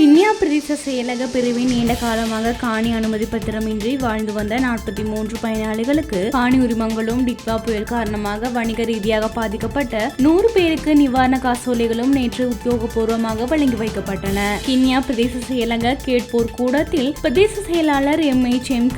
கிண்ணியா பிரதேச செயலக பிரிவின் நீண்ட காலமாக காணி அனுமதி பத்திரமின்றி வாழ்ந்து வந்த 43 பயனாளிகளுக்கு காணி உரிமங்களும் டிட்வா புயல் காரணமாக வணிக ரீதியாக பாதிக்கப்பட்ட 100 பேருக்கு நிவாரண காசோலைகளும் நேற்று உத்தியோகபூர்வமாக வழங்கி வைக்கப்பட்டன. கிண்ணியா பிரதேச செயலக கேட்போர் கூடத்தில் பிரதேச செயலாளர் எம்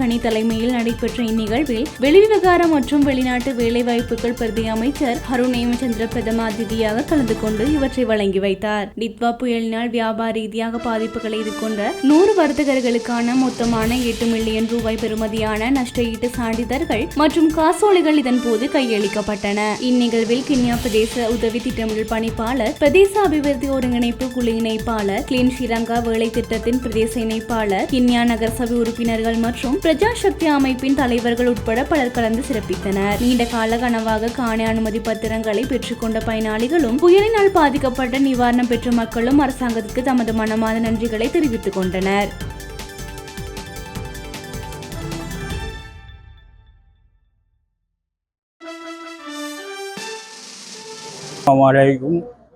கனி தலைமையில் நடைபெற்ற இந்நிகழ்வில் வெளிவிவகாரம் மற்றும் வெளிநாட்டு வேலைவாய்ப்புகள் பிரதி அமைச்சர் ஹருண் ஹேமச்சந்திர பிரதம அதிதியாக கலந்து கொண்டு இவற்றை வழங்கி வைத்தார். டிட்வா புயலினால் வியாபார ரீதியாக பாதிப்புகளை எதிர்கொண்ட 100 வர்த்தகர்களுக்கான மொத்தமான 8 மில்லியன் ரூபாய் பெறுமதியான நஷ்டஈட்டு சான்றிதழ்கள் மற்றும் காசோலைகள் இதன் போது கையளிக்கப்பட்டன. இந்நிகழ்வில் கிண்ணியா பிரதேச உதவி திட்டமிடல் பணிப்பாளர், பிரதேச அபிவிருத்தி ஒருங்கிணைப்பு குழு இணைப்பாளர், கிளீன் ஸ்ரீலங்கா வேலை திட்டத்தின் பிரதேச இணைப்பாளர், கிண்ணியா நகரசபை உறுப்பினர்கள் மற்றும் பிரஜா சக்தி அமைப்பின் தலைவர்கள் உட்பட பலர் கலந்து சிறப்பித்தனர். நீண்ட கால கனவாக காணி அனுமதி பத்திரங்களை பெற்றுக்கொண்ட பயனாளிகளும் புயலினால் பாதிக்கப்பட்ட நிவாரணம் பெற்ற மக்களும் அரசாங்கத்திற்கு தமது மனமார்ந்த நன்றிகளை தெரிவித்துக் கொண்டனர்.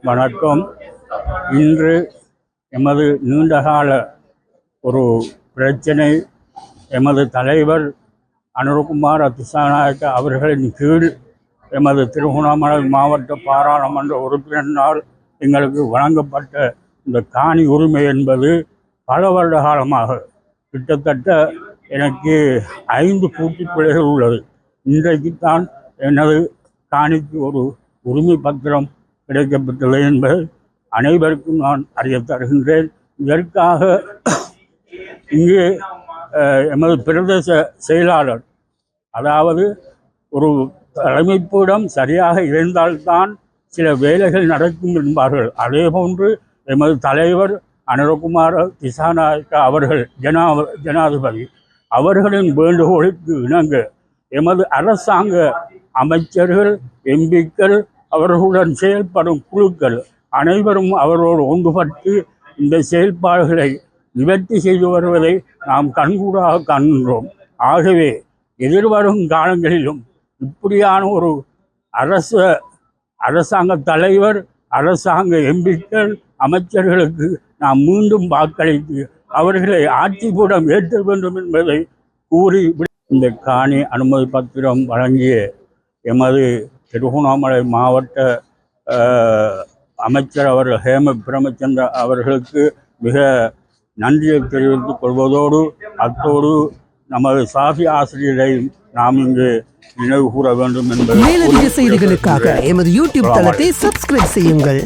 வணக்கம். இன்று எமது நீண்டகால ஒரு பிரச்சனை எமது தலைவர் அனுரகுமார திசாநாயக்க அவர்களின் கீழ் எமது திருகோணமலை மாவட்ட பாராளுமன்ற உறுப்பினரால் எங்களுக்கு வழங்கப்பட்ட இந்த காணி உரிமை என்பது பல வருட காலமாக கிட்டத்தட்ட எனக்கு 5 பூர்த்தி பிள்ளைகள் உள்ளது. இன்றைக்குத்தான் எனது காணிக்கு ஒரு உரிமை பத்திரம் கிடைக்கப்பட்டது என்பது அனைவருக்கும் நான் அறிய தருகின்றேன். இதற்காக இங்கே எமது பிரதேச செயலாளர், அதாவது ஒரு தலைமைப்பிடம் சரியாக இருந்தால்தான் சில வேலைகள் நடக்கும் என்பார்கள். அதே போன்று எமது தலைவர் அனுரகுமார திசாநாயக்க அவர்கள் ஜனாதிபதி அவர்களின் வேண்டுகோளுக்கு இணங்க எமது அரசாங்க அமைச்சர்கள், எம்பிக்கள், அவர்களுடன் செயல்படும் குழுக்கள் அனைவரும் அவரோடு ஒன்றுபட்டு இந்த செயல்பாடுகளை நிவர்த்தி செய்து வருவதை நாம் கண்கூடாக காண்கின்றோம். ஆகவே எதிர்வரும் காலங்களிலும் இப்படியான ஒரு அரசாங்க தலைவர், அரசாங்க எம்பிக்கள், அமைச்சர்களுக்கு நாம் மீண்டும் வாக்களித்து அவர்களை ஆட்சிபூடம் ஏற்ற வேண்டும் என்பதை கூறி இந்த காணி அனுமதி பத்திரம் வழங்கிய எமது திருகோணமலை மாவட்ட அமைச்சர் அவர்கள் ஹேம பிரேமச்சந்திர அவர்களுக்கு மிக நன்றியை தெரிவித்துக் கொள்வதோடு அத்தோடு நமது சாஃபி ஆசிரியரை நாம் இங்கு நினைவு கூற வேண்டும் என்பது. மேலதிக செய்திகளுக்காக எமது யூடியூப் தளத்தை சப்ஸ்கிரைப் செய்யுங்கள்.